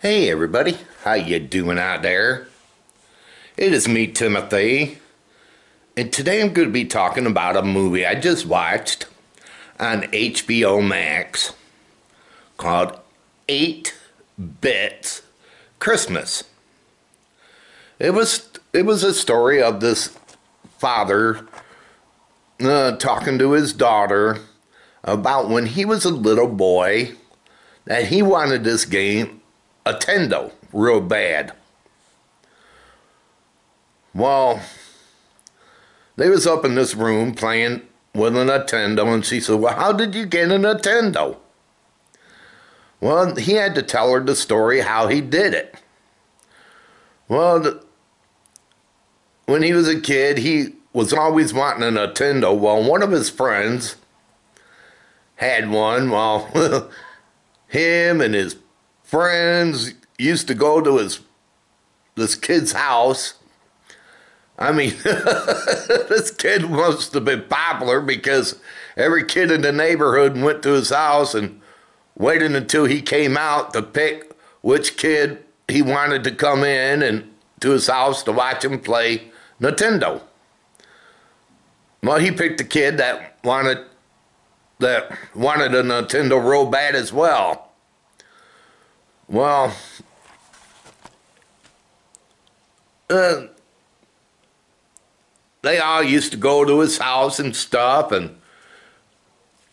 Hey everybody, how you doing out there? It is me, Timothy, and today I'm going to be talking about a movie I just watched on HBO Max called 8 Bits Christmas. It was a story of this father talking to his daughter about when he was a little boy that he wanted this game, a Nintendo, real bad. Well, they was up in this room playing with a Nintendo, and she said, well, how did you get a Nintendo? Well, he had to tell her the story how he did it. Well, when he was a kid, he was always wanting a Nintendo. Well, one of his friends had one. Well, him and his friends used to go to this kid's house. I mean, this kid must have been popular because every kid in the neighborhood went to his house and waited until he came out to pick which kid he wanted to come in and to his house to watch him play Nintendo. Well, he picked a kid that wanted a Nintendo real bad as well. Well, they all used to go to his house and stuff and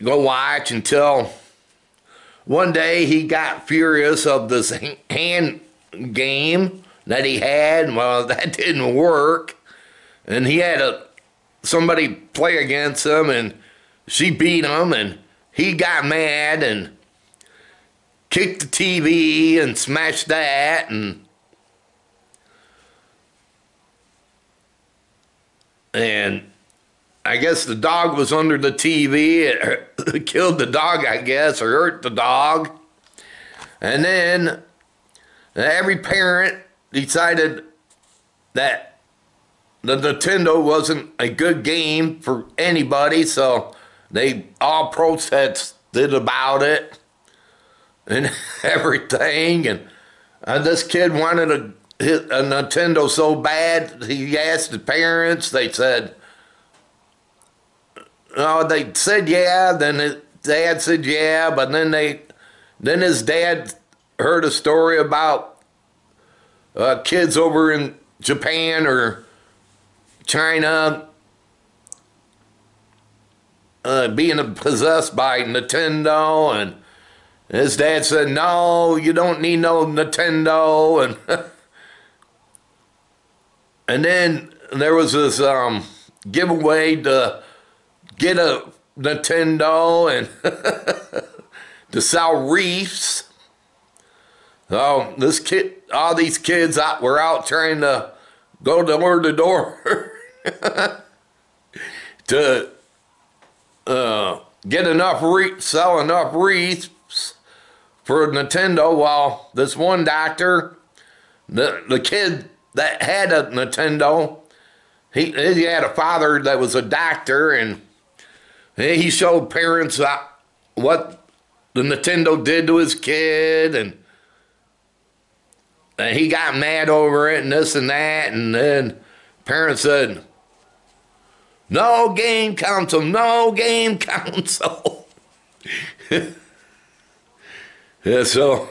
go watch until one day he got furious of this hand game that he had. Well, that didn't work, and he had somebody play against him, and she beat him, and he got mad and kicked the TV and smashed that, and I guess the dog was under the TV. It killed the dog, I guess, or hurt the dog. And then every parent decided that the Nintendo wasn't a good game for anybody, so they all protested about it and everything. And this kid wanted a Nintendo so bad, he asked the parents. They said, oh, they said yeah. Then his dad said yeah, but then his dad heard a story about kids over in Japan or China being possessed by Nintendo, and his dad said, no, you don't need no Nintendo. And then there was this giveaway to get a Nintendo and to sell wreaths. So all these kids were out trying to go door to door to get sell enough wreaths for Nintendo. While this one doctor, the kid that had a Nintendo, he had a father that was a doctor, and he showed parents what the Nintendo did to his kid, and he got mad over it and this and that, and then parents said, no game console, no game console. Yeah, so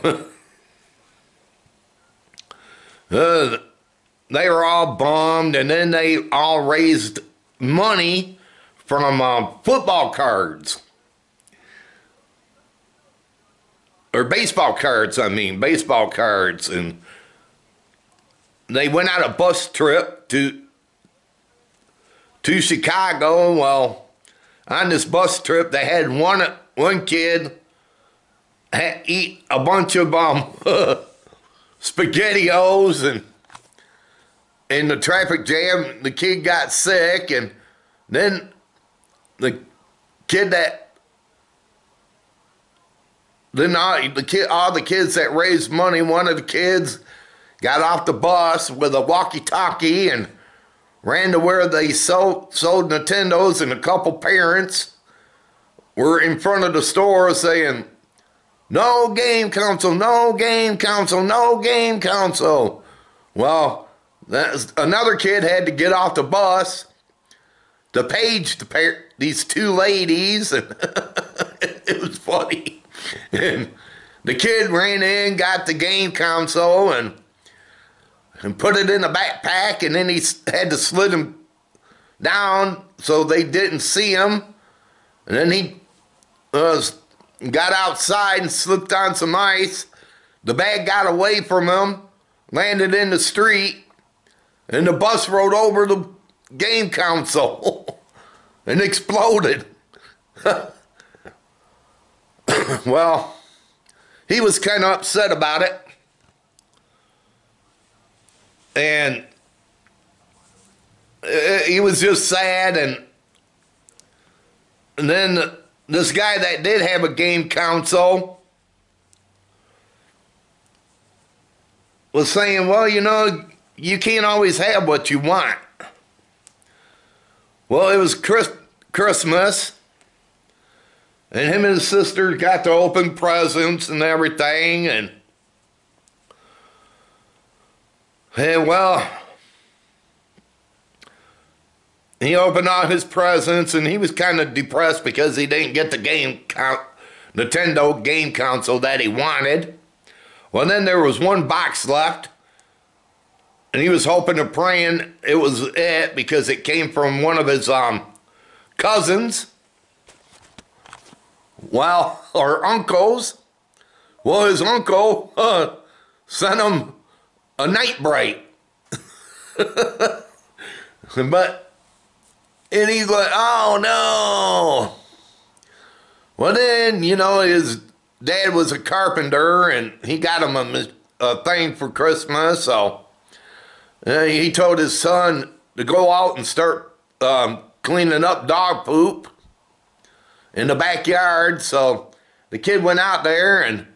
they were all bummed, and then they all raised money from football cards. Or baseball cards, baseball cards. And they went on a bus trip to Chicago. Well, on this bus trip, they had one kid eat a bunch of SpaghettiOs, and in the traffic jam, the kid got sick, and then the kid all the kids that raised money, one of the kids got off the bus with a walkie-talkie and ran to where they sold Nintendos, and a couple parents were in front of the store saying, No game console, no game console, no game console. Well, another kid had to get off the bus to page these two ladies, and it was funny. And the kid ran in, got the game console, and put it in the backpack, and then he had to slid him down so they didn't see him. And then he got outside and slipped on some ice. The bag got away from him, landed in the street, and the bus rode over the game console and exploded. Well, he was kind of upset about it. And he was just sad. And then this guy that did have a game console was saying, well, you know, you can't always have what you want. Well, it was Christmas, and him and his sister got to open presents and everything, and well, he opened all his presents, and he was kind of depressed because he didn't get the Nintendo game console that he wanted. Well, then there was one box left, and he was hoping and praying it was it because it came from one of his cousins. Well, or uncles. Well, his uncle sent him a night bright. And he's like, oh no. Well, then, you know, his dad was a carpenter, and he got him a thing for Christmas, so he told his son to go out and start cleaning up dog poop in the backyard. So the kid went out there, and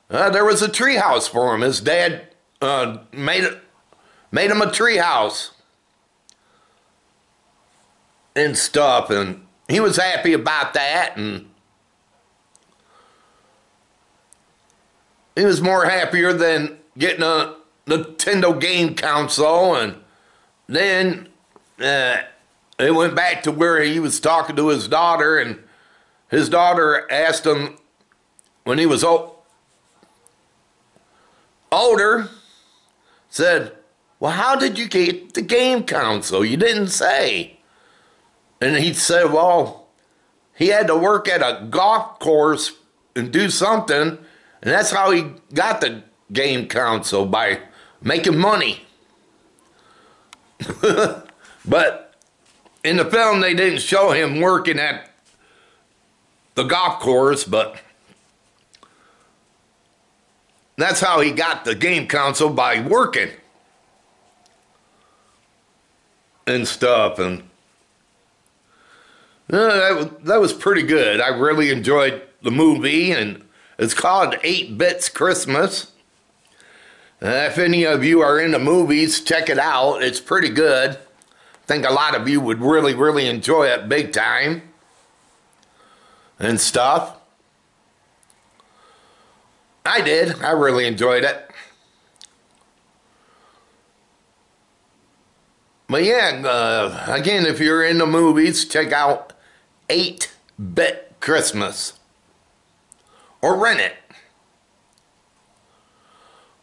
there was a tree house for him. His dad made him a tree house and stuff, and he was happy about that. And he was more happier than getting a Nintendo game console. And then it went back to where he was talking to his daughter, and his daughter asked him when he was older, said, well, how did you get the game console? You didn't say. And he said, well, he had to work at a golf course and do something, and that's how he got the game console, by making money. But in the film, they didn't show him working at the golf course, but that's how he got the game console, by working and stuff. And that was pretty good. I really enjoyed the movie, and it's called 8-Bits Christmas. If any of you are into movies, check it out. It's pretty good. I think a lot of you would really, really enjoy it big time and stuff. I did. I really enjoyed it. But yeah, again, if you're into movies, check out 8-Bit Christmas, or rent it.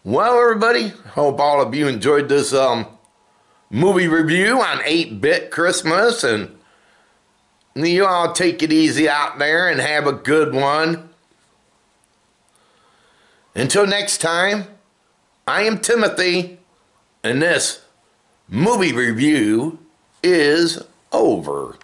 Well, everybody, hope all of you enjoyed this movie review on 8-Bit Christmas, and you all take it easy out there and have a good one. Until next time, I am Timothy, and this movie review is over.